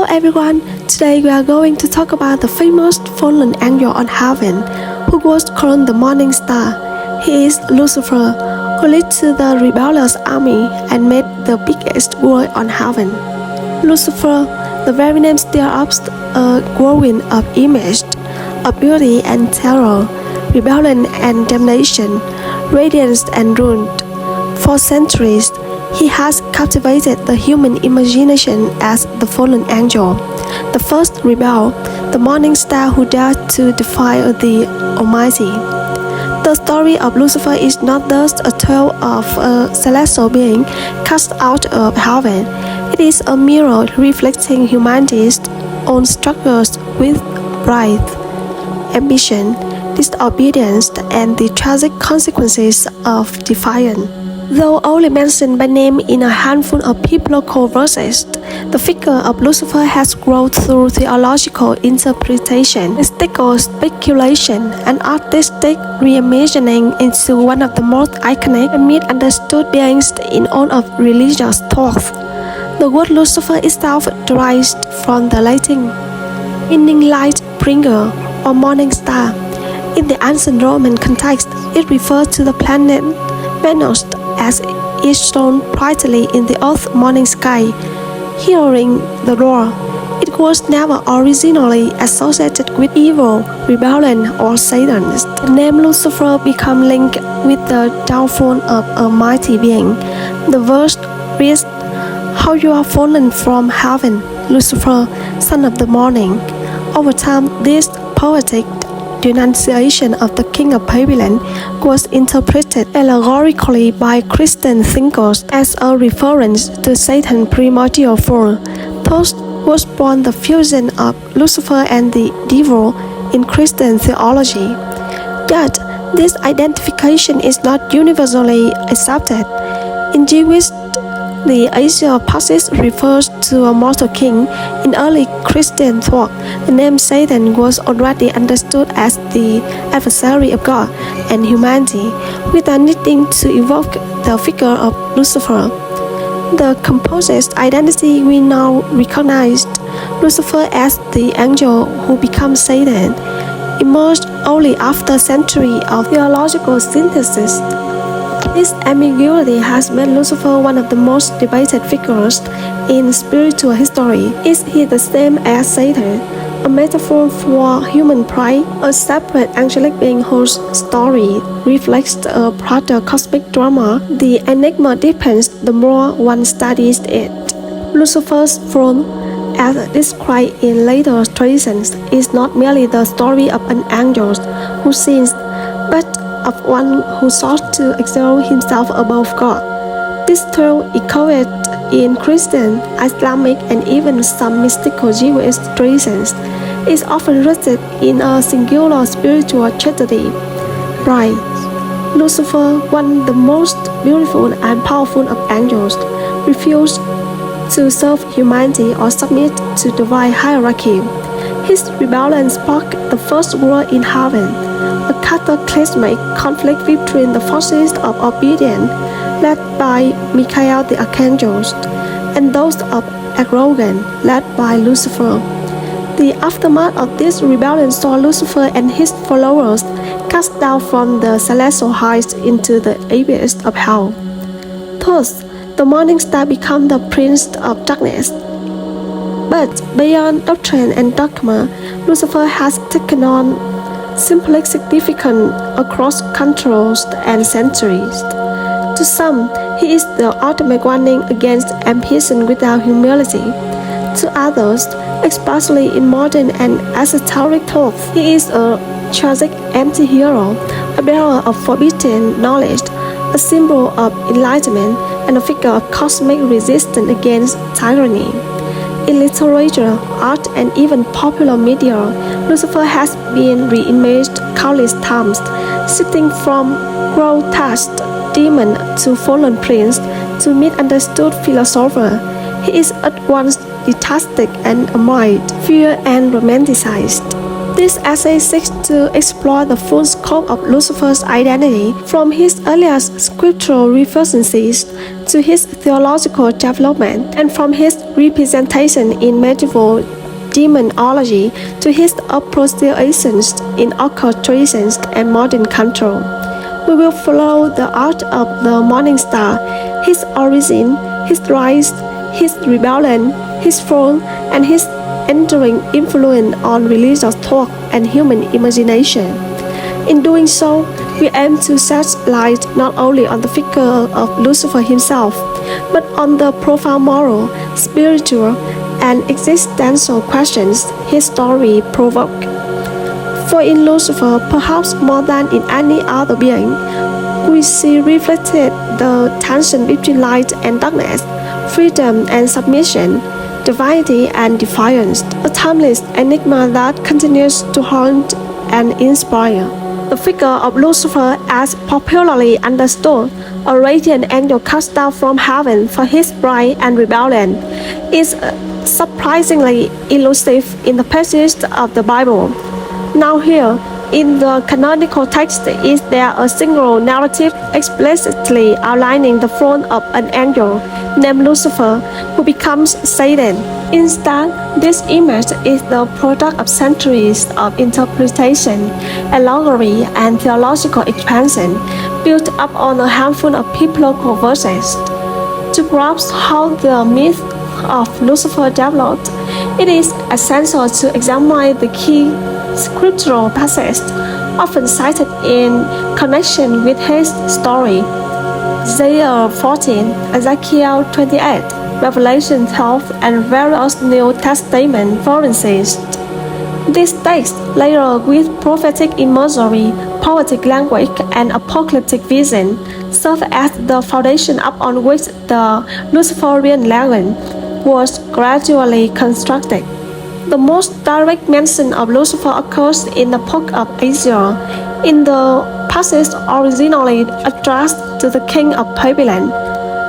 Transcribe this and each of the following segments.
Hello everyone, today we are going to talk about the famous fallen angel on heaven, who was called the morning star. He is Lucifer, who led to the rebellious army and made the biggest war on heaven. Lucifer, the very name still ups a growing of image, of beauty and terror, rebellion and damnation, radiance and ruin. For centuries, he has captivated the human imagination as the fallen angel, the first rebel, the morning star who dared to defy the Almighty. The story of Lucifer is not thus a tale of a celestial being cast out of heaven. It is a mirror reflecting humanity's own struggles with pride, ambition, disobedience, and the tragic consequences of defiance. Though only mentioned by name in a handful of biblical verses, the figure of Lucifer has grown through theological interpretation, mystical speculation, and artistic reimagining into one of the most iconic and misunderstood beings in all of religious thought. The word Lucifer itself derives from the Latin, meaning light bringer or morning star. In the ancient Roman context, it refers to the planet Venus, as it shone brightly in the earth's morning sky, heralding the roar. It was never originally associated with evil, rebellion, or Satan. The name Lucifer became linked with the downfall of a mighty being. The verse reads, "How you are fallen from heaven, Lucifer, son of the morning." Over time, this poetic denunciation of the king of Babylon was interpreted allegorically by Christian thinkers as a reference to Satan's primordial fall. Thus was born the fusion of Lucifer and the devil in Christian theology. Yet, this identification is not universally accepted. In Jewish, the angel passage refers to a mortal king. In early Christian thought, the name Satan was already understood as the adversary of God and humanity, without needing to evoke the figure of Lucifer. The composite identity we now recognize, Lucifer as the angel who becomes Satan, emerged only after centuries of theological synthesis. This ambiguity has made Lucifer one of the most debated figures in spiritual history. Is he the same as Satan, a metaphor for human pride, a separate angelic being whose story reflects a broader cosmic drama? The enigma deepens the more one studies it. Lucifer's fall, as described in later traditions, is not merely the story of an angel who sins, but of one who sought to exalt himself above God. This tale echoed in Christian, Islamic, and even some mystical Jewish traditions. Is often rooted in a singular spiritual tragedy. Pride. Lucifer, one of the most beautiful and powerful of angels, refused to serve humanity or submit to divine hierarchy. His rebellion sparked the first war in heaven, a cataclysmic conflict between the forces of obedience led by Michael the archangel and those of arrogance led by Lucifer. The aftermath of this rebellion saw Lucifer and his followers cast down from the celestial heights into the abyss of hell. Thus, the morning star became the prince of darkness. But beyond doctrine and dogma, Lucifer has taken on symbolic significance across cultures and centuries. To some, he is the ultimate warning against ambition without humility. To others, especially in modern and esoteric thought, he is a tragic anti-hero, a bearer of forbidden knowledge, a symbol of enlightenment, and a figure of cosmic resistance against tyranny. In literature, art, and even popular media, Lucifer has been reimaged countless times, shifting from grotesque demon to fallen prince to misunderstood philosopher. He is at once detested and admired, feared and romanticized. This essay seeks to explore the full scope of Lucifer's identity, from his earliest scriptural references to his theological development and from his representation in medieval demonology to his appropriations in occultations and modern control. We will follow the arc of the morning star, his origin, his rise, his rebellion, his fall, and his enduring influence on religious thought and human imagination. In doing so, we aim to shed light not only on the figure of Lucifer himself, but on the profound moral, spiritual, and existential questions his story provoked. For in Lucifer, perhaps more than in any other being, we see reflected the tension between light and darkness, freedom and submission, divinity and defiance, a timeless enigma that continues to haunt and inspire. The figure of Lucifer, as popularly understood, a radiant angel cast down from heaven for his pride and rebellion, is surprisingly elusive in the passages of the Bible. Now here, in the canonical text, is there a single narrative explicitly outlining the throne of an angel named Lucifer who becomes Satan. Instead, this image is the product of centuries of interpretation, allegory, and theological expansion, built up on a handful of biblical verses. To grasp how the myth of Lucifer developed, it is essential to examine the key scriptural passages often cited in connection with his story: Isaiah 14, Ezekiel 28, Revelation 12, and various New Testament references. These texts, layered with prophetic imagery, poetic language, and apocalyptic vision, serve as the foundation upon which the Luciferian legend was gradually constructed. The most direct mention of Lucifer occurs in the book of Isaiah, in the passage originally addressed to the king of Babylon.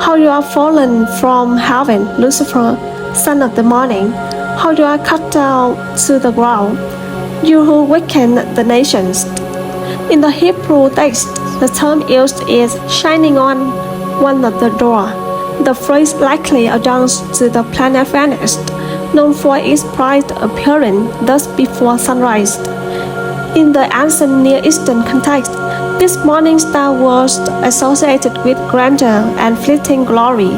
How you are fallen from heaven, Lucifer, son of the morning, how you are cut down to the ground, you who weaken the nations. In the Hebrew text, the term used is shining on one of the door. The phrase likely alludes to the planet Venus, known for its bright appearance thus before sunrise. In the ancient Near Eastern context, this morning star was associated with grandeur and fleeting glory,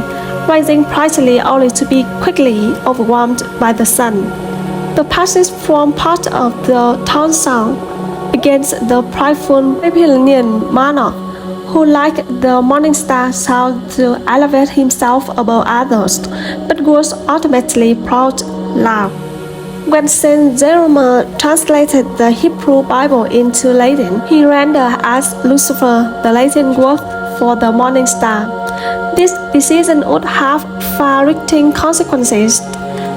rising brightly only to be quickly overwhelmed by the sun. The passage forms part of the taunt song against the prideful Babylonian monarch, who like the morning star sought to elevate himself above others, but was ultimately brought low. When Saint Jerome translated the Hebrew Bible into Latin, he rendered as Lucifer the Latin word for the morning star. This decision would have far-reaching consequences.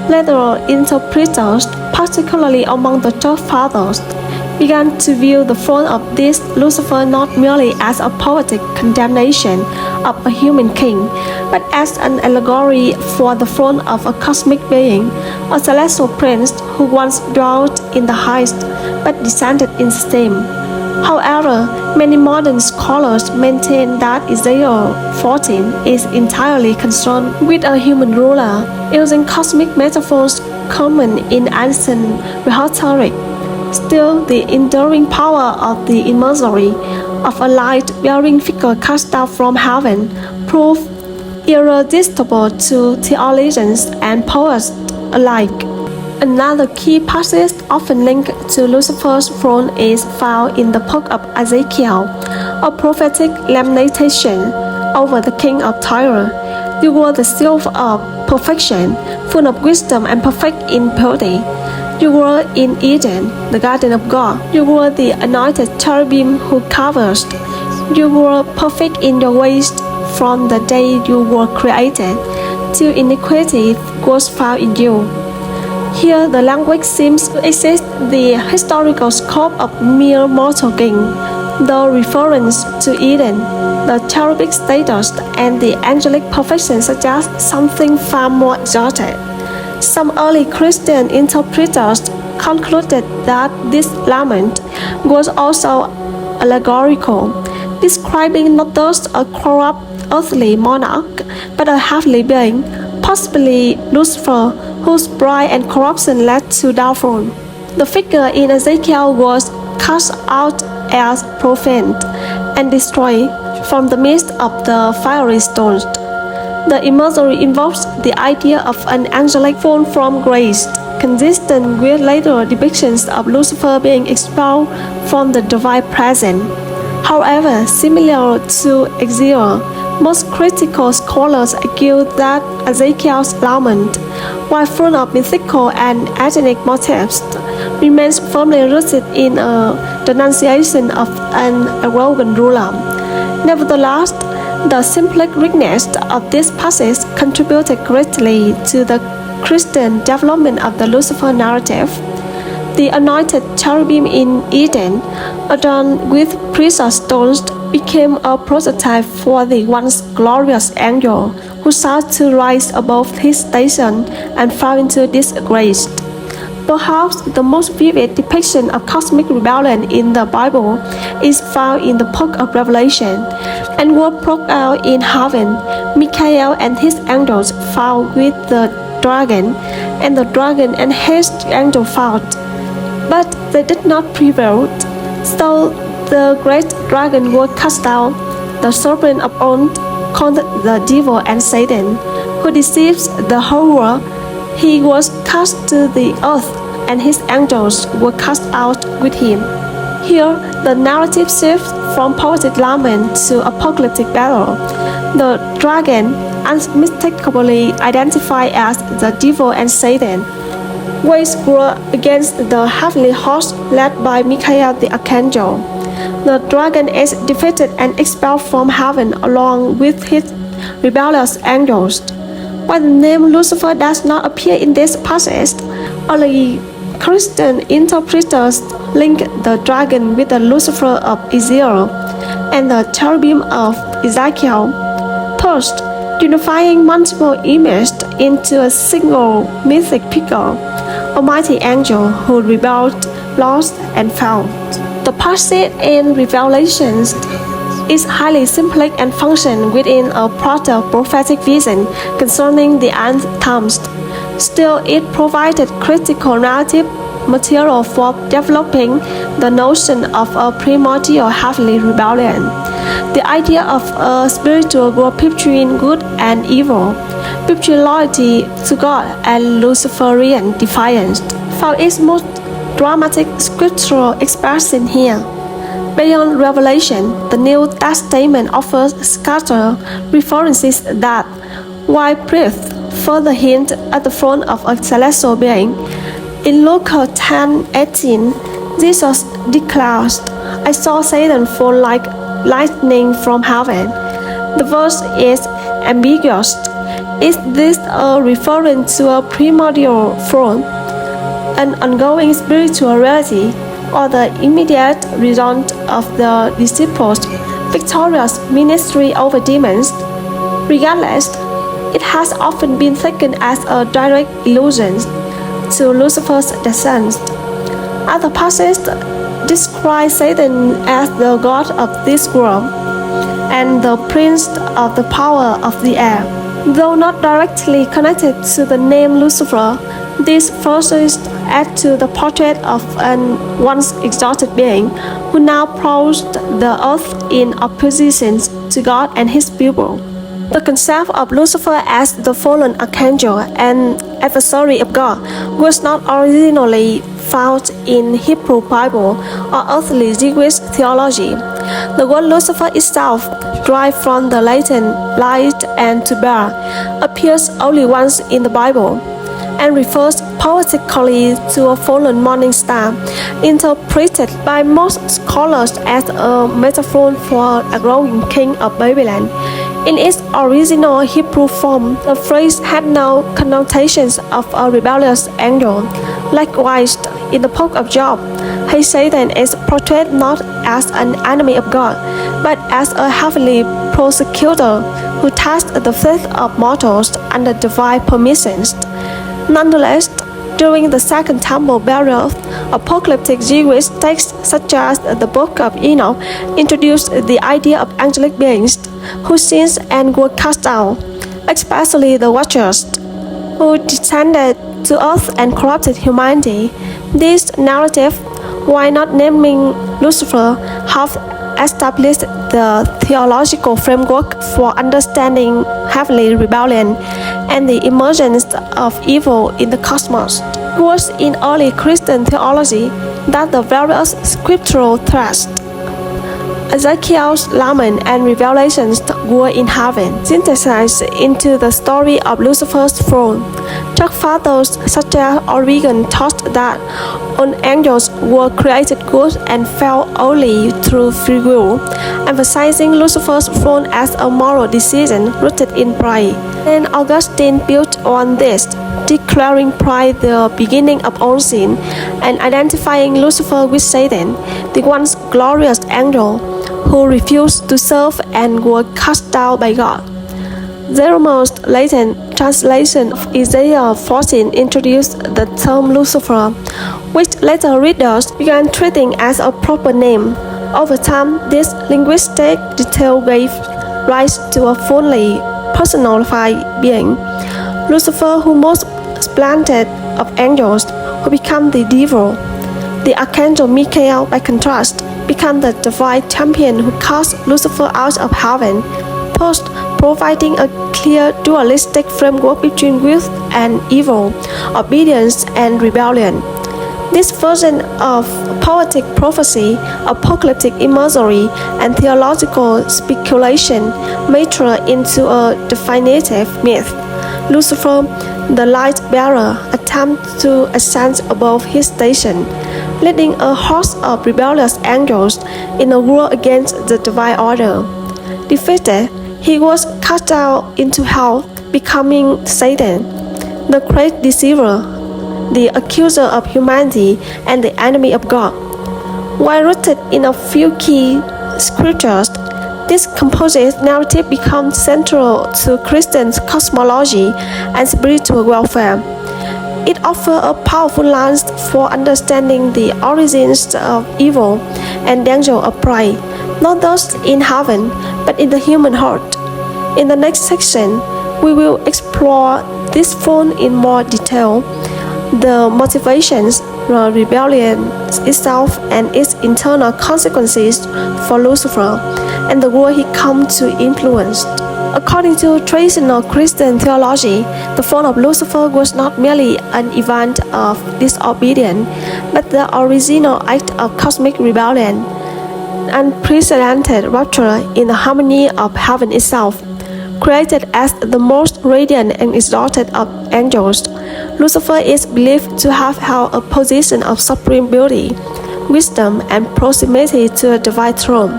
Later interpreters, particularly among the Church Fathers, began to view the throne of this Lucifer not merely as a poetic condemnation of a human king, but as an allegory for the throne of a cosmic being, a celestial prince who once dwelt in the highest but descended in shame. However, many modern scholars maintain that Isaiah 14 is entirely concerned with a human ruler, using cosmic metaphors common in ancient rhetoric. Still, the enduring power of the imagery of a light-bearing figure cast down from heaven proved irresistible to theologians and poets alike. Another key passage often linked to Lucifer's throne is found in the book of Ezekiel, a prophetic lamentation over the king of Tyre. You were the seal of perfection, full of wisdom and perfect in beauty. You were in Eden, the garden of God. You were the anointed cherubim who covers. You were perfect in your ways from the day you were created, till iniquity was found in you. Here the language seems to exceed the historical scope of mere mortal king. The reference to Eden, the cherubic status, and the angelic perfection suggest something far more exalted. Some early Christian interpreters concluded that this lament was also allegorical, describing not just a corrupt earthly monarch, but a heavenly being, possibly Lucifer, whose pride and corruption led to downfall. The figure in Ezekiel was cast out as profane and destroyed from the midst of the fiery stones. The imagery invokes the idea of an angelic fall from grace, consistent with later depictions of Lucifer being expelled from the divine presence. However, similar to 𝐋𝐤𝐠𝐡𝐭, most critical scholars argue that Ezekiel's lament, while full of mythical and ethnic motifs, remains firmly rooted in a denunciation of an arrogant ruler. Nevertheless, the symbolic richness of this passage contributed greatly to the Christian development of the Lucifer narrative. The anointed cherubim in Eden, adorned with precious stones, became a prototype for the once glorious angel who sought to rise above his station and fell into disgrace. Perhaps the most vivid depiction of cosmic rebellion in the Bible is found in the book of Revelation. And war broke out in heaven. Michael and his angels fought with the dragon, and the dragon and his angel fought. But they did not prevail. So the great dragon was cast out, the serpent of old, called the devil and Satan, who deceives the whole world. He was cast to the earth, and his angels were cast out with him. Here, the narrative shifts from poetic lament to apocalyptic battle. The dragon, unmistakably identified as the devil and Satan, waged war against the heavenly host led by Michael the archangel. The dragon is defeated and expelled from heaven along with his rebellious angels. While the name Lucifer does not appear in this passage, early Christian interpreters link the dragon with the Lucifer of Ezekiel and the cherubim of Ezekiel, thus unifying multiple images into a single mythic figure, a mighty angel who rebelled, lost, and fell. The passage in Revelations is highly symbolic and functions within a proto-prophetic vision concerning the end times. Still, it provided critical narrative material for developing the notion of a primordial heavenly rebellion. The idea of a spiritual war between good and evil, between loyalty to God and Luciferian defiance, found its most dramatic scriptural expression here. Beyond Revelation, the New Testament offers scattered references that, while breathed, further hint at the throne of a celestial being. In Luke 10:18, Jesus declares, "I saw Satan fall like lightning from heaven." The verse is ambiguous. Is this a reference to a primordial throne, an ongoing spiritual reality, or the immediate result of the disciples' victorious ministry over demons? Regardless, it has often been taken as a direct allusion to Lucifer's descent. Other passages describe Satan as the god of this world and the prince of the power of the air. Though not directly connected to the name Lucifer, these verses add to the portrait of an once exalted being who now prowls the earth in opposition to God and his people. The concept of Lucifer as the fallen archangel and adversary of God was not originally found in Hebrew Bible or earthly Jewish theology. The word Lucifer itself, derived from the Latin light and to bear, appears only once in the Bible and refers poetically to a fallen morning star, interpreted by most scholars as a metaphor for a growing king of Babylon. In its original Hebrew form, the phrase had no connotations of a rebellious angel. Likewise, in the book of Job, Satan is portrayed not as an enemy of God, but as a heavenly prosecutor who tests the faith of mortals under divine permissions. Nonetheless, During the Second Temple burial, apocalyptic Jewish texts such as the Book of Enoch introduced the idea of angelic beings who sinned and were cast out, especially the Watchers, who descended to earth and corrupted humanity. This narrative, while not naming Lucifer, have established the theological framework for understanding heavenly rebellion and the emergence of evil in the cosmos. It was in early Christian theology that the various scriptural threads, Ezekiel's lament and revelations were in heaven, synthesized into the story of Lucifer's throne. Church fathers such as Origen taught that all angels were created good and fell only through free will, emphasizing Lucifer's throne as a moral decision rooted in pride. Then Augustine built on this, declaring pride the beginning of all sin, and identifying Lucifer with Satan, the once glorious angel, who refused to serve and were cast down by God. Jerome's Latin translation of Isaiah 14 introduced the term Lucifer, which later readers began treating as a proper name. Over time, this linguistic detail gave rise to a fully personified being, Lucifer, who most splendid of angels, who became the devil. The archangel Michael, by contrast, became the divine champion who cast Lucifer out of heaven, thus providing a clear dualistic framework between good and evil, obedience and rebellion. This version of poetic prophecy, apocalyptic imagery, and theological speculation matured into a definitive myth. Lucifer, the light bearer, attempted to ascend above his station, leading a host of rebellious angels in a war against the divine order. Defeated, he was cast out into hell, becoming Satan, the great deceiver, the accuser of humanity, and the enemy of God. While rooted in a few key scriptures, this composite narrative becomes central to Christian cosmology and spiritual welfare. It offers a powerful lens for understanding the origins of evil and danger of pride, not just in heaven, but in the human heart. In the next section, we will explore this throne in more detail, the motivations, the rebellion itself and its internal consequences for Lucifer, and the world he came to influence. According to traditional Christian theology, the fall of Lucifer was not merely an event of disobedience, but the original act of cosmic rebellion, unprecedented rupture in the harmony of heaven itself. Created as the most radiant and exalted of angels, Lucifer is believed to have held a position of supreme beauty, wisdom, and proximity to a divine throne.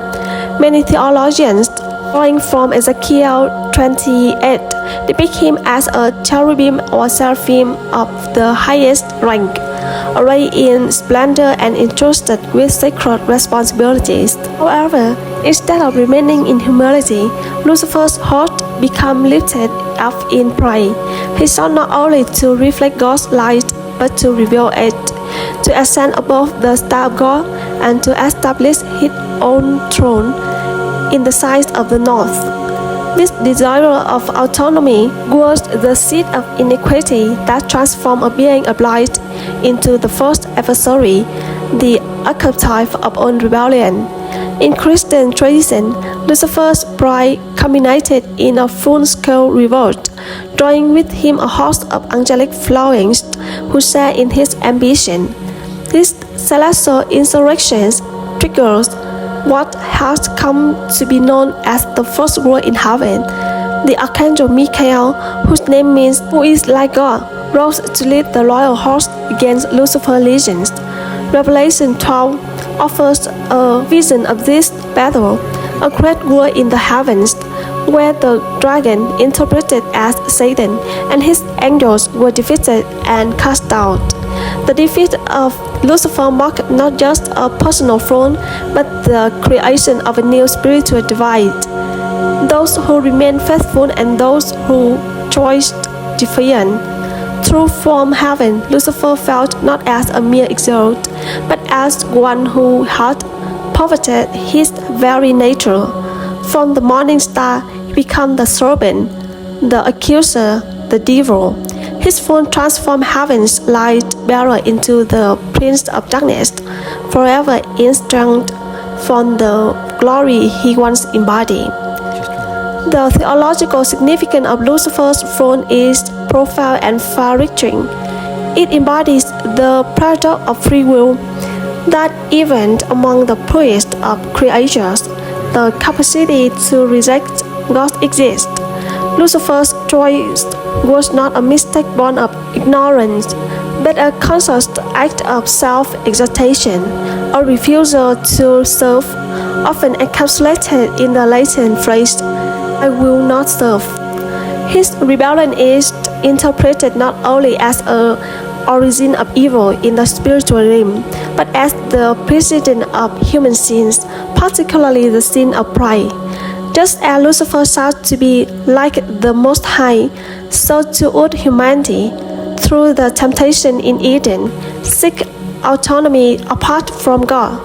Many theologians, drawing from Ezekiel 28, depict him as a cherubim or seraphim of the highest rank, arrayed in splendor and entrusted with sacred responsibilities. However, instead of remaining in humility, Lucifer's heart became lifted up in pride. He sought not only to reflect God's light, but to reveal it, to ascend above the star of God, and to establish his own throne in the sight of the north. This desire of autonomy was the seed of iniquity that transformed a being of light into the first adversary, the archetype of all rebellion. In Christian tradition, Lucifer's pride culminated in a full-scale revolt, drawing with him a host of angelic flowings who share in his ambition. This celestial insurrection triggers what has come to be known as the first war in heaven. The archangel Michael, whose name means "who is like God," rose to lead the royal host against Lucifer's legions. Revelation 12 offers a vision of this battle, a great war in the heavens, where the dragon, interpreted as Satan, and his angels were defeated and cast out. The defeat of Lucifer marked not just a personal throne, but the creation of a new spiritual divide. Those who remained faithful and those who chose defiance. Through from heaven, Lucifer felt not as a mere exalt, but as one who had perverted his very nature. From the morning star, he became the serpent, the accuser, the devil. His fall transformed heaven's light bearer into the prince of darkness, forever estranged from the glory he once embodied. The theological significance of Lucifer's throne is profound and far-reaching. It embodies the paradox of free will, that even among the purest of creatures, the capacity to reject God's existence. Lucifer's choice was not a mistake born of ignorance, but a conscious act of self-exaltation, a refusal to serve, often encapsulated in the Latin phrase, "I will not serve." His rebellion is interpreted not only as an origin of evil in the spiritual realm, but as the precedent of human sins, particularly the sin of pride. Just as Lucifer sought to be like the Most High, so too would humanity, through the temptation in Eden, seek autonomy apart from God.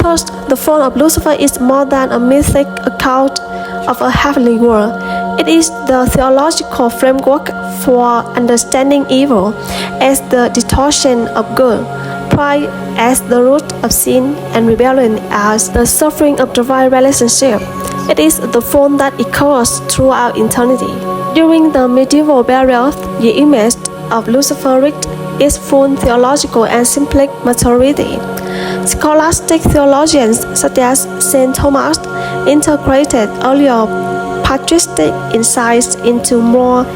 Thus, the fall of Lucifer is more than a mythic account of a heavenly world. It is the theological framework for understanding evil as the distortion of good, pride as the root of sin, and rebellion as the suffering of divine relationship. It is the form that echoes throughout eternity. During the medieval period, the image of Lucifer reached its full theological and symbolic maturity. Scholastic theologians such as St. Thomas integrated earlier patristic insights into more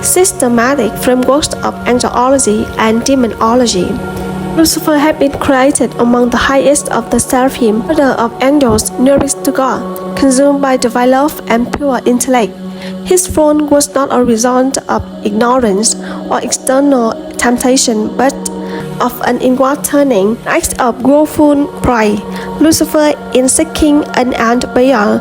systematic frameworks of angelology and demonology. Lucifer had been created among the highest of the seraphim, order of angels nearest to God, consumed by divine love and pure intellect. His fall was not a result of ignorance or external temptation, but of an inward turning, act of willful pride. Lucifer, in seeking an end beyond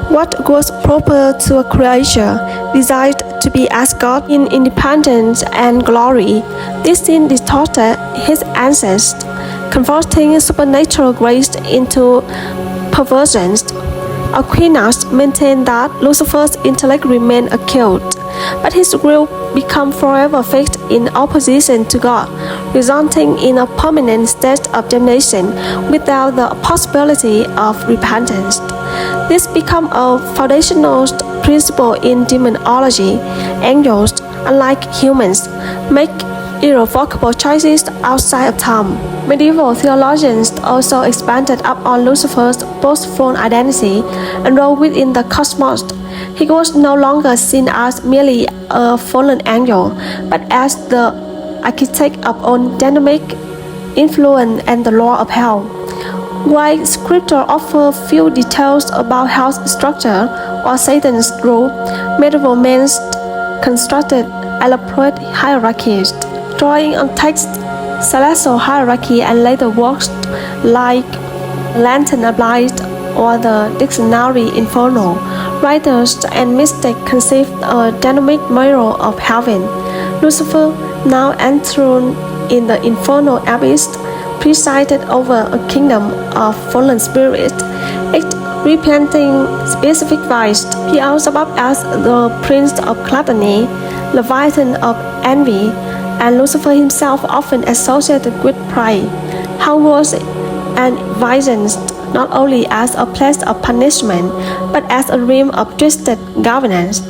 what was proper to a creature, desired to be as God in independence and glory. This sin distorted his essence, converting supernatural grace into perversions. Aquinas maintained that Lucifer's intellect remained acute, but his will became forever fixed in opposition to God, resulting in a permanent state of damnation without the possibility of repentance. This became a foundational principle in demonology. Angels, unlike humans, make irrevocable choices outside of time. Medieval theologians also expanded upon Lucifer's post-fall identity and role within the cosmos. He was no longer seen as merely a fallen angel, but as the architect of all dynamic influence and the law of hell. While Scripture offers few details about hell's structure or Satan's rule, medieval men constructed elaborate hierarchies, drawing on texts, celestial hierarchy, and later works like Lantern Ablaze or the Dictionary Inferno. Writers and mystics conceived a dynamic mirror of heaven. Lucifer, now enthroned in the infernal abyss, presided over a kingdom of fallen spirits, each representing specific vice. Beelzebub as the prince of gluttony, Leviathan of envy, and Lucifer himself often associated with pride. Hell was envisioned not only as a place of punishment, but as a realm of twisted governance,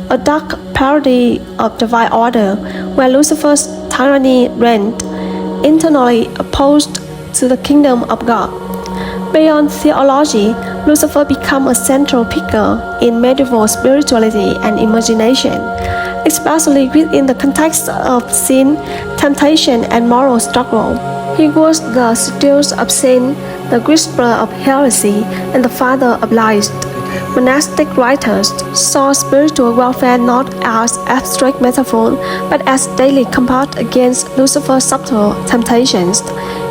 a dark parody of divine order, where Lucifer's tyranny reigned, internally opposed to the kingdom of God. Beyond theology, Lucifer became a central figure in medieval spirituality and imagination, especially within the context of sin, temptation, and moral struggle. He was the seducer of sin, the whisperer of heresy, and the father of lies. Monastic writers saw spiritual warfare not as abstract metaphor, but as daily combat against Lucifer's subtle temptations.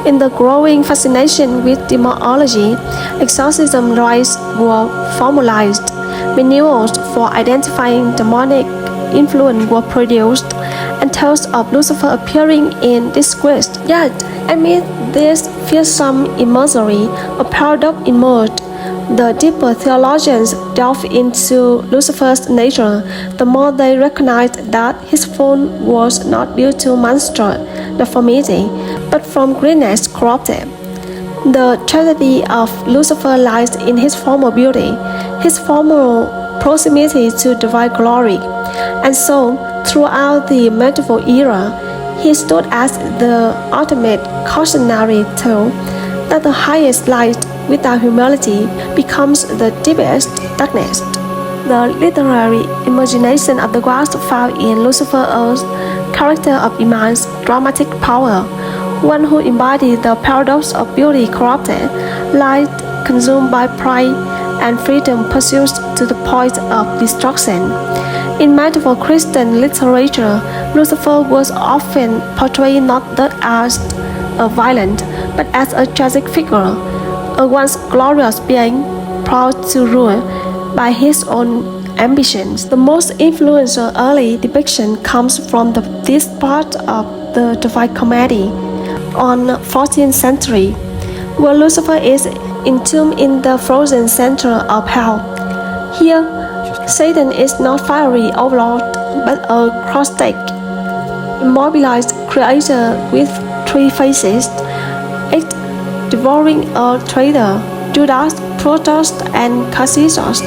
In the growing fascination with demonology, exorcism rites were formalized, manuals for identifying demonic influence were produced, and tells of Lucifer appearing in disgrace. Yet, amid this fearsome imagery, a paradox emerged. The deeper theologians delve into Lucifer's nature, the more they recognize that his fall was not due to monstrous deformity, but from greatness corrupted. The tragedy of Lucifer lies in his former beauty, his former proximity to divine glory, and so, throughout the medieval era, he stood as the ultimate cautionary tale that the highest light without humility becomes the deepest darkness. The literary imagination of the gods found in Lucifer's character of immense dramatic power, one who embodied the paradox of beauty corrupted, light consumed by pride, and freedom pursued to the point of destruction. In medieval Christian literature, Lucifer was often portrayed not as a villain, but as a tragic figure, a once glorious being, proud to rule by his own ambitions. The most influential early depiction comes from this part of the Divine Comedy on 14th century, where Lucifer is entombed in the frozen center of hell. Here, Satan is not fiery overlord, but a caustic, immobilized creator with three faces, each devouring a traitor, Judas, Protos, and Cassius.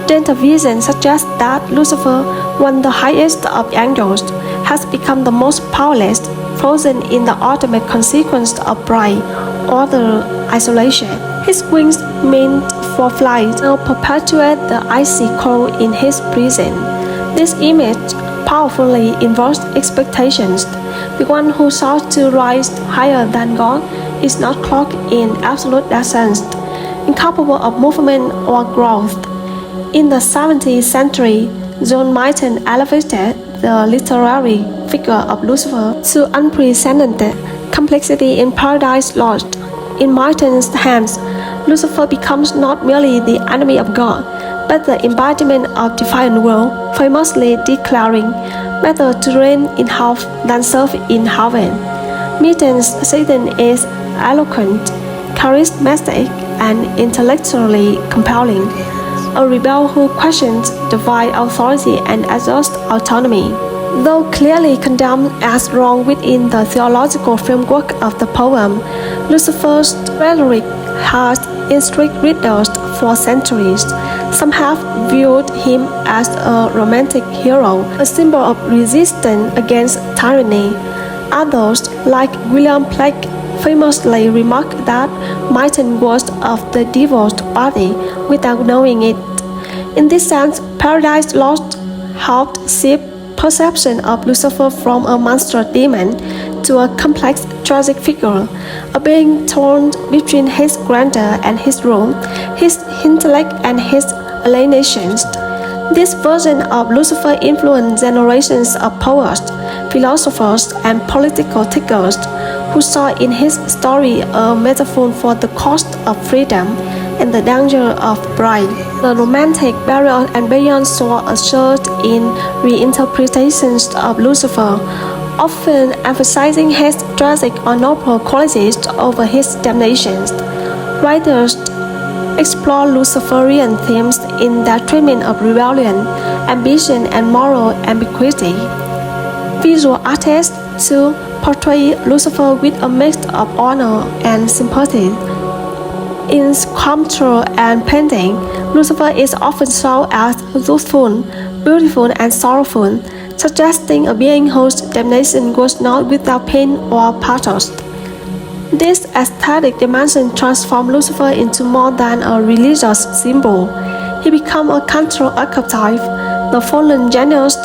Then the vision suggests that Lucifer, one the highest of angels, has become the most powerless, frozen in the ultimate consequence of pride or the isolation. His wings, meant for flight, now perpetuate the icy cold in his prison. This image powerfully invokes expectations. The one who sought to rise higher than God is not cloaked in absolute essence, incapable of movement or growth. In the 17th century, John Milton elevated the literary figure of Lucifer to unprecedented complexity in Paradise Lost. In Milton's hands, Lucifer becomes not merely the enemy of God, but the embodiment of divine will, famously declaring, "Better to reign in hell than serve in heaven." Milton's Satan is eloquent, charismatic, and intellectually compelling, a rebel who questions divine authority and exerts autonomy. Though clearly condemned as wrong within the theological framework of the poem, Lucifer's rhetoric has intrigued readers for centuries. Some have viewed him as a romantic hero, a symbol of resistance against tyranny. Others, like William Blake, famously remarked that Milton was of the devil's party without knowing it. In this sense, Paradise Lost helped shape perception of Lucifer from a monstrous demon to a complex, tragic figure, a being torn between his grandeur and his rule, his intellect and his alienations. This version of Lucifer influenced generations of poets, philosophers, and political thinkers who saw in his story a metaphor for the cost of freedom and the danger of pride. The romantic burial and beyond saw a surge in reinterpretations of Lucifer, often emphasizing his tragic or noble qualities over his damnations. Writers explore Luciferian themes in their treatment of rebellion, ambition, and moral ambiguity. Visual artists, too, portray Lucifer with a mix of honor and sympathy. In sculpture and painting, Lucifer is often shown as youthful, beautiful, and sorrowful, suggesting a being whose damnation was not without pain or pathos. This aesthetic dimension transformed Lucifer into more than a religious symbol. He became a cultural archetype, the fallen genius,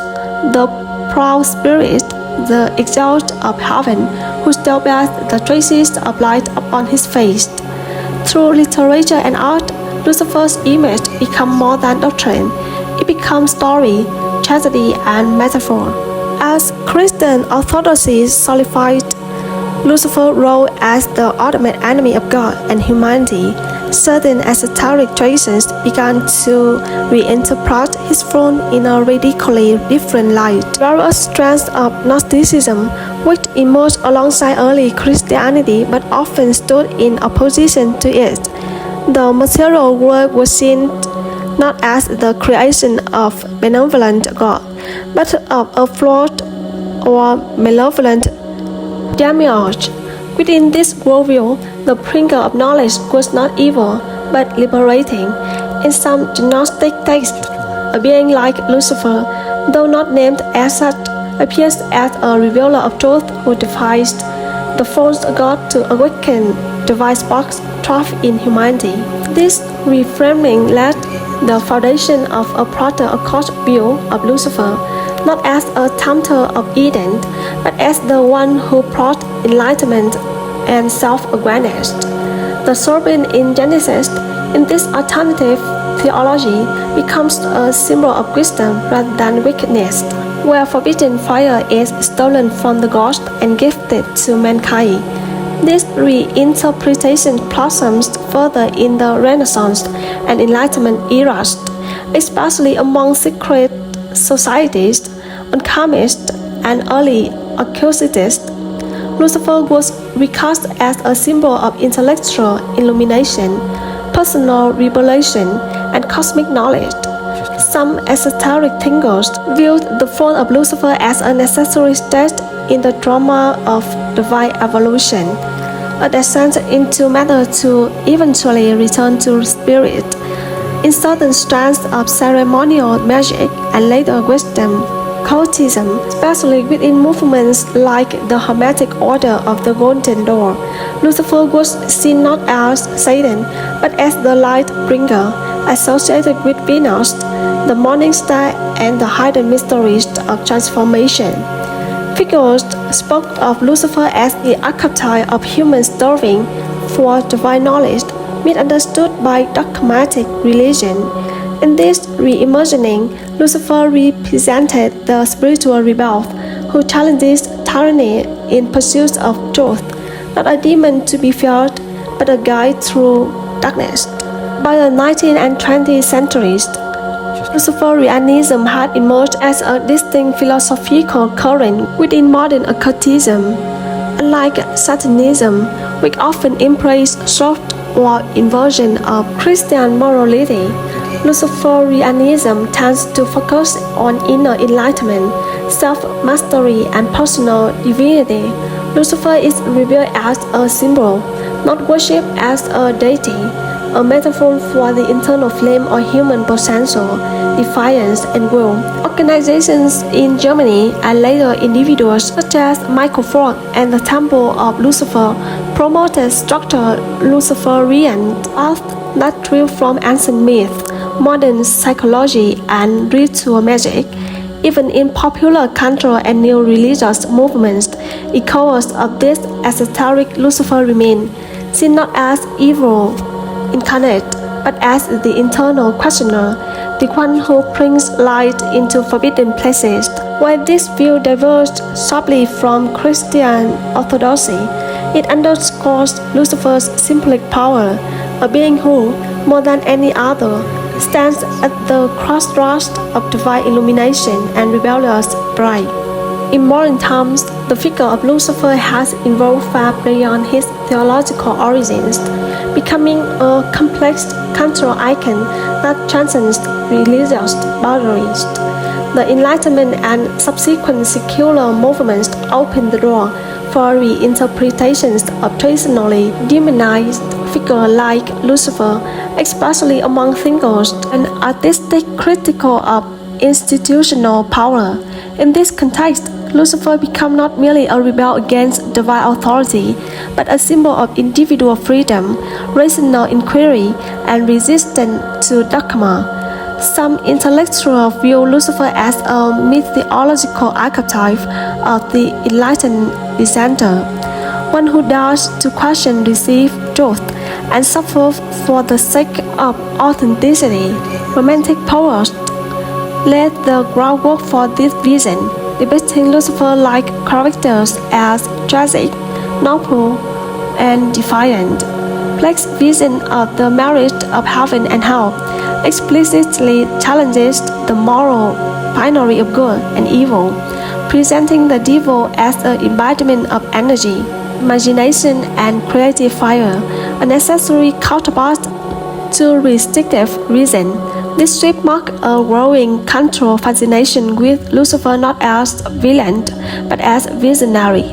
the proud spirit, the exalted of heaven, who still bears the traces of light upon his face. Through literature and art, Lucifer's image becomes more than doctrine. It becomes story, tragedy, and metaphor. As Christian orthodoxy solidified Lucifer's role as the ultimate enemy of God and humanity, certain esoteric traditions began to reinterpret his throne in a radically different light. Various strands of Gnosticism, which emerged alongside early Christianity but often stood in opposition to it. The material world was seen not as the creation of benevolent God, but of a flawed or malevolent demiurge. Within this worldview, the bringer of knowledge was not evil, but liberating. In some Gnostic texts, a being like Lucifer, though not named as such, appears as a revealer of truth who defies the false god to awaken divine sparks trapped in humanity. This reframing laid the foundation of a proto-occult view of Lucifer, not as a tempter of Eden, but as the one who brought enlightenment and self-awareness. The serpent in Genesis, in this alternative theology, becomes a symbol of wisdom rather than wickedness, where forbidden fire is stolen from the gods and gifted to mankind. This reinterpretation blossoms further in the Renaissance and Enlightenment eras, especially among secret societies, alchemists, and early occultists. Lucifer was recast as a symbol of intellectual illumination, personal revelation, and cosmic knowledge. Some esoteric thinkers viewed the fall of Lucifer as a necessary stage in the drama of divine evolution, a descent into matter to eventually return to spirit. In certain strands of ceremonial magic and later wisdom, cultism, especially within movements like the Hermetic Order of the Golden Door, Lucifer was seen not as Satan, but as the light bringer, associated with Venus, the morning star, and the hidden mysteries of transformation. Figures spoke of Lucifer as the archetype of humans starving for divine knowledge, misunderstood by dogmatic religion. In this reimagining, Lucifer represented the spiritual rebel who challenges tyranny in pursuit of truth, not a demon to be feared, but a guide through darkness. By the 19th and 20th centuries, Luciferianism had emerged as a distinct philosophical current within modern occultism. Unlike Satanism, which often embraced soft or inversion of Christian morality, Luciferianism tends to focus on inner enlightenment, self-mastery, and personal divinity. Lucifer is revealed as a symbol, not worshipped as a deity, a metaphor for the internal flame or human potential, defiance, and will. Organizations in Germany and later individuals such as Michael Ford and the Temple of Lucifer promoted structured Luciferian paths that drew from ancient myths, modern psychology, and ritual magic. Even in popular culture and new religious movements, echoes of this esoteric Lucifer remain, seen not as evil incarnate, but as the internal questioner, the one who brings light into forbidden places. While this view diverged sharply from Christian orthodoxy, it underscores Lucifer's symbolic power, a being who, more than any other, stands at the crossroads of divine illumination and rebellious pride. In modern times, the figure of Lucifer has evolved far beyond his theological origins, becoming a complex cultural icon that transcends religious boundaries. The Enlightenment and subsequent secular movements opened the door for reinterpretations of traditionally demonized figures like Lucifer, especially among thinkers and artistic critical of institutional power. In this context, Lucifer became not merely a rebel against divine authority, but a symbol of individual freedom, rational inquiry, and resistance to dogma. Some intellectuals view Lucifer as a mythological archetype of the enlightened dissenter, one who dares to question received truth and suffer for the sake of authenticity. Romantic poets laid the groundwork for this vision, depicting Lucifer-like characters as tragic, noble, and defiant, complex vision of the marriage of heaven and hell explicitly challenges the moral binary of good and evil, presenting the devil as an embodiment of energy, imagination, and creative fire, a necessary counterpart to restrictive reason. This strip marks a growing cultural fascination with Lucifer not as villain, but as visionary.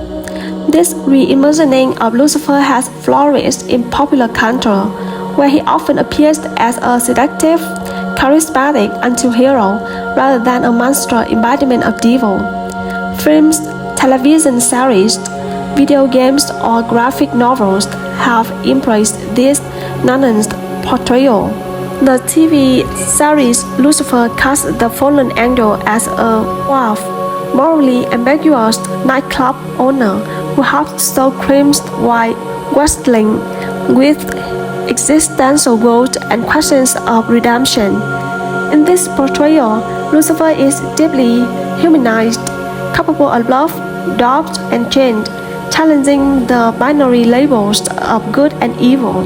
This reimagining of Lucifer has flourished in popular culture, where he often appears as a seductive, charismatic anti-hero rather than a monster embodiment of evil. Films, television series, video games, or graphic novels have embraced this nuanced portrayal. The TV series Lucifer casts the fallen angel as a wolf, morally ambiguous nightclub owner who has solved crimes while wrestling with existential goals and questions of redemption. In this portrayal, Lucifer is deeply humanized, capable of love, doubt, and change, challenging the binary labels of good and evil.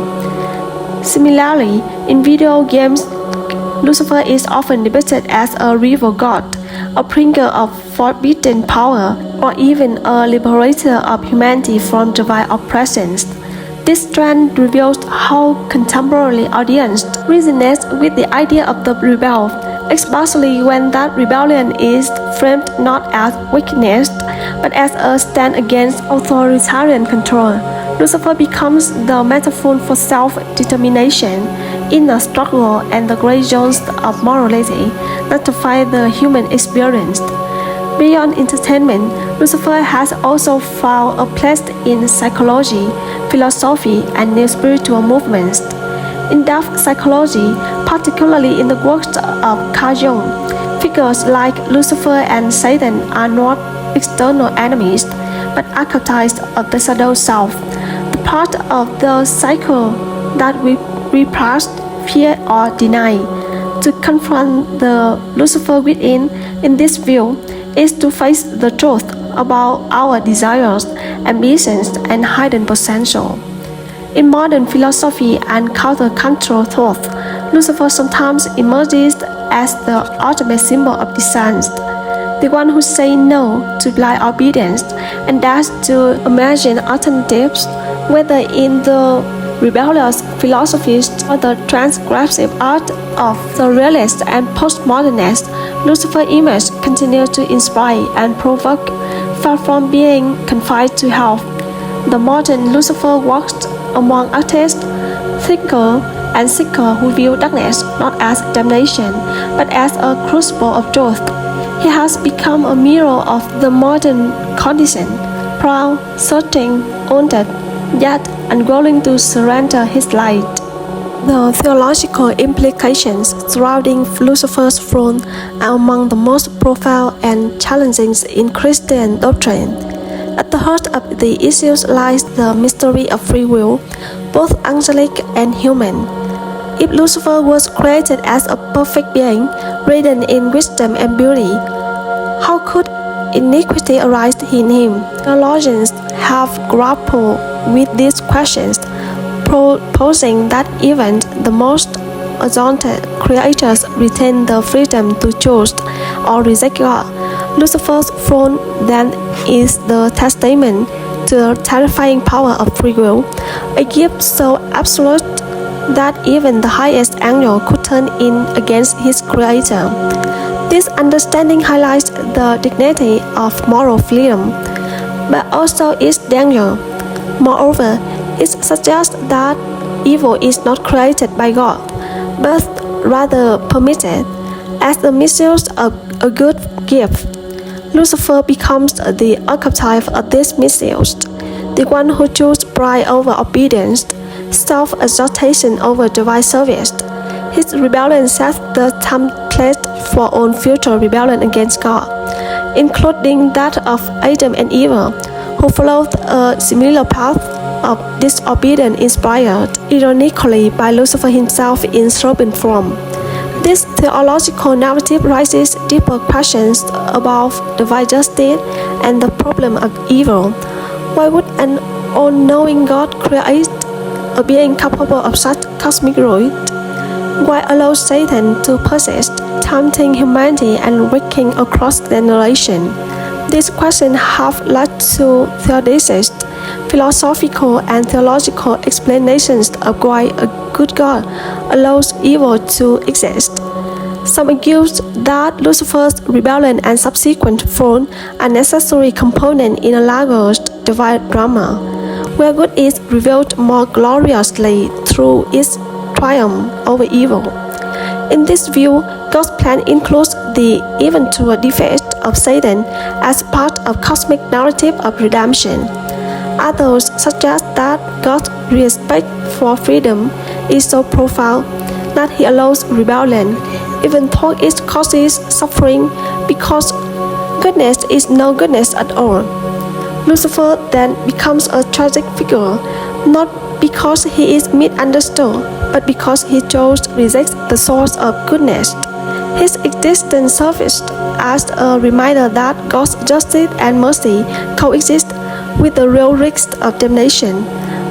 Similarly, in video games, Lucifer is often depicted as a rival god, a bringer of forbidden power, or even a liberator of humanity from divine oppressions. This trend reveals how contemporary audiences resonate with the idea of the rebel, especially when that rebellion is framed not as weakness, but as a stand against authoritarian control. Lucifer becomes the metaphor for self-determination, inner struggle, and the gray zones of morality that define the human experience. Beyond entertainment, Lucifer has also found a place in psychology, philosophy, and new spiritual movements. In depth psychology, particularly in the works of Carl Jung, figures like Lucifer and Satan are not external enemies, but archetypes of the shadow self, the part of the cycle that we repress, fear, or deny. To confront the Lucifer within, in this view, is to face the truth about our desires, ambitions, and hidden potential. In modern philosophy and countercultural thought, Lucifer sometimes emerges as the ultimate symbol of dissent, the one who says no to blind obedience and dares to imagine alternatives, whether in the rebellious philosophies or the transgressive art of the realist and postmodernist. Lucifer's image continues to inspire and provoke, far from being confined to hell. The modern Lucifer walks among artists, thinkers, and seekers who view darkness not as damnation, but as a crucible of truth. He has become a mirror of the modern condition, proud, searching, wounded, yet unwilling to surrender his light. The theological implications surrounding Lucifer's throne are among the most profound and challenging in Christian doctrine. At the heart of the issues lies the mystery of free will, both angelic and human. If Lucifer was created as a perfect being, radiant in wisdom and beauty, how could iniquity arise in him? Theologians have grappled with these questions, proposing that even the most exalted creatures retain the freedom to choose or reject God. Lucifer's throne then is the testament to the terrifying power of free will, a gift so absolute that even the highest angel could turn in against his creator. This understanding highlights the dignity of moral freedom, but also its danger. Moreover, it suggests that evil is not created by God, but rather permitted as the misuse of a good gift. Lucifer becomes the archetype of this misuse, the one who chooses pride over obedience, self-exaltation over divine service. His rebellion sets the template for all future rebellion against God, including that of Adam and Eve, who followed a similar path of disobedience inspired, ironically, by Lucifer himself in serpent form. This theological narrative raises deeper questions about divine justice and the problem of evil. Why would an all-knowing God create a being capable of such cosmic growth? Why allow Satan to persist, tempting humanity and wreaking across generations? These questions have led to theodicist, philosophical and theological explanations of why a good God allows evil to exist. Some argue that Lucifer's rebellion and subsequent fall are necessary components in a larger divine drama, where good is revealed more gloriously through its triumph over evil. In this view, God's plan includes the eventual defeat of Satan as part of cosmic narrative of redemption. Others suggest that God's respect for freedom is so profound that He allows rebellion, even though it causes suffering, because goodness is no goodness at all. Lucifer then becomes a tragic figure, not because he is misunderstood, but because he chose to reject the source of goodness. His existence serves as a reminder that God's justice and mercy coexist with the real risk of damnation,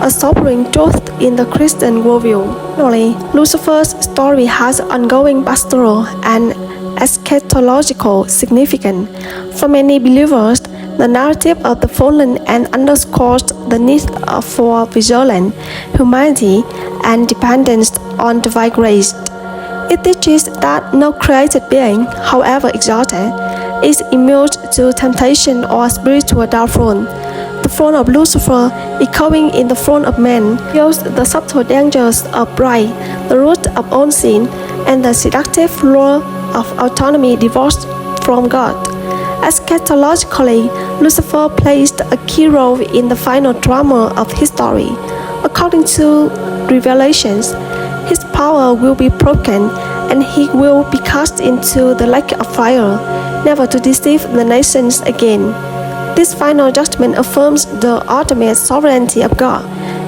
a sobering truth in the Christian worldview. Finally, Lucifer's story has ongoing pastoral and eschatological significance. For many believers, the narrative of the fallen and underscores the need for vigilant humanity and dependence on divine grace. It teaches that no created being, however exalted, is immune to temptation or spiritual downfall. The fall of Lucifer, echoing in the fall of man, reveals the subtle dangers of pride, the root of all sin, and the seductive lure of autonomy divorced from God. Eschatologically, Lucifer plays a key role in the final drama of history. According to Revelations, his power will be broken, and he will be cast into the lake of fire, never to deceive the nations again. This final judgment affirms the ultimate sovereignty of God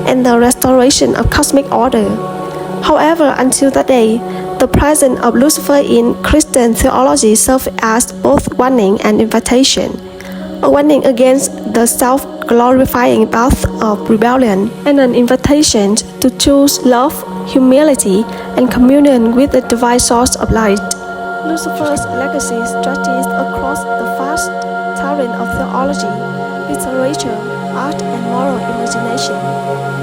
and the restoration of cosmic order. However, until that day, the presence of Lucifer in Christian theology serves as both warning and invitation. A warning against the self-glorifying path of rebellion, and an invitation to choose love, humility, and communion with the divine source of light. Lucifer's legacy stretches across the vast terrain of theology, literature, art, and moral imagination,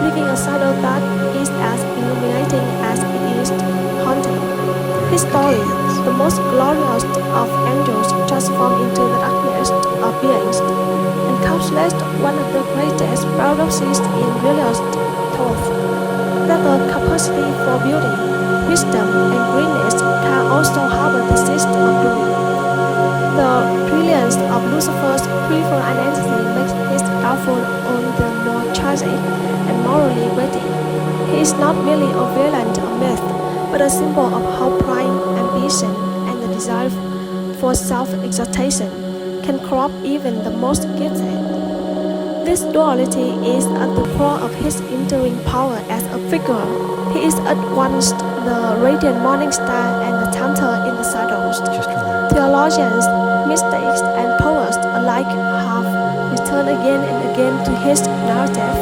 leaving a shadow that is as illuminating as it is haunting. His story, the most glorious of angels transformed into the darkness of beings, encapsulates one of the greatest paradoxes in religious thought, that the capacity for beauty, wisdom, and greatness can also harbor the seeds of doom. The brilliance of Lucifer's preferred identity makes his downfall on the more tragic and morally weighty. He is not merely a villain or myth, but a symbol of how pride, ambition, and the desire for self-exaltation can corrupt even the most gifted. This duality is at the core of his enduring power as a figure. He is at once the radiant morning star and the tempter in the shadows. Theologians, mystics, and poets alike have returned again and again to his narrative,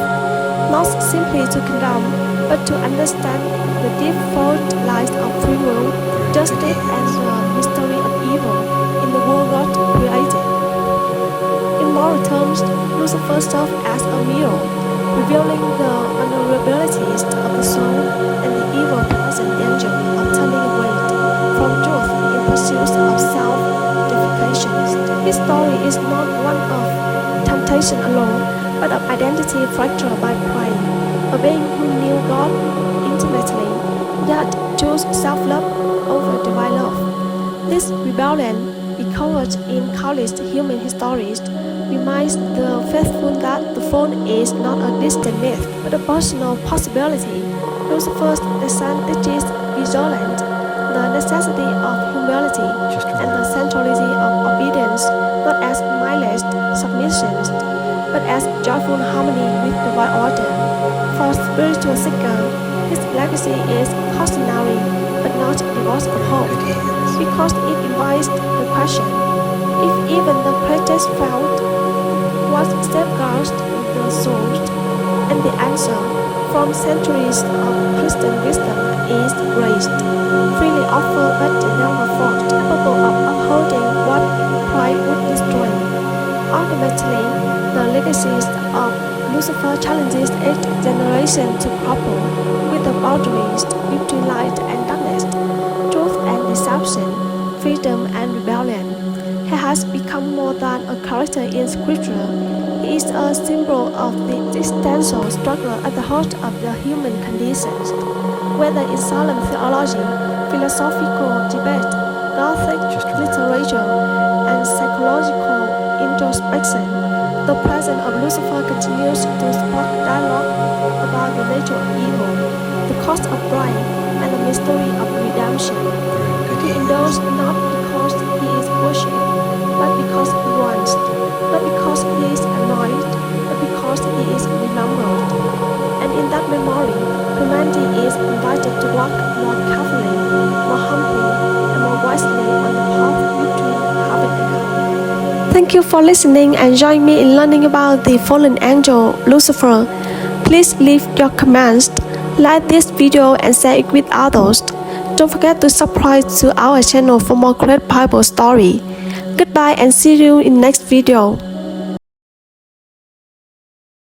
not simply to condemn, but to understand the deep fault lies of free will, justice, and the mystery of evil in the world God created. In moral terms, Lucifer serves as a mirror, revealing the vulnerabilities of the soul and the evil-present danger of turning away from truth in pursuit of self-deification. His story is not one of temptation alone, but of identity fractured by pride, a being who knew God intimately, yet chose self-love over divine love. This rebellion, echoed in countless human histories, reminds the faithful that the fall is not a distant myth, but a personal possibility. Lucifer's descent teaches vigilance, the necessity of humility, and the centrality of obedience, not as mindless submission, but as joyful harmony with divine order. For spiritual seeker, his legacy is cautionary, but not divorced from hope, because it invites the question: if even the greatest fault was safeguarded the soul, And the answer, from centuries of Christian wisdom, is grace, freely offered but never forced, capable of upholding what pride would destroy. Ultimately, the legacies of Lucifer challenges each generation to grapple with the boundaries between light and darkness, truth and deception, freedom and rebellion. He has become more than a character in Scripture. He is a symbol of the existential struggle at the heart of the human condition. Whether in solemn theology, philosophical debate, Gothic literature, and psychological introspection, the presence of Lucifer continues to spark dialogue about the nature of evil, the cost of pride, and the mystery of redemption. He endures not because he is worshipped, but because he wants, not because he is annoyed, but because he is remembered. And in that memory, humanity is invited to walk more carefully, more humbly, and more wisely on the path between heaven and hell. Thank you for listening and join me in learning about the fallen angel Lucifer. Please leave your comments, like this video and share it with others. Don't forget to subscribe to our channel for more great Bible story. Goodbye and see you in next video.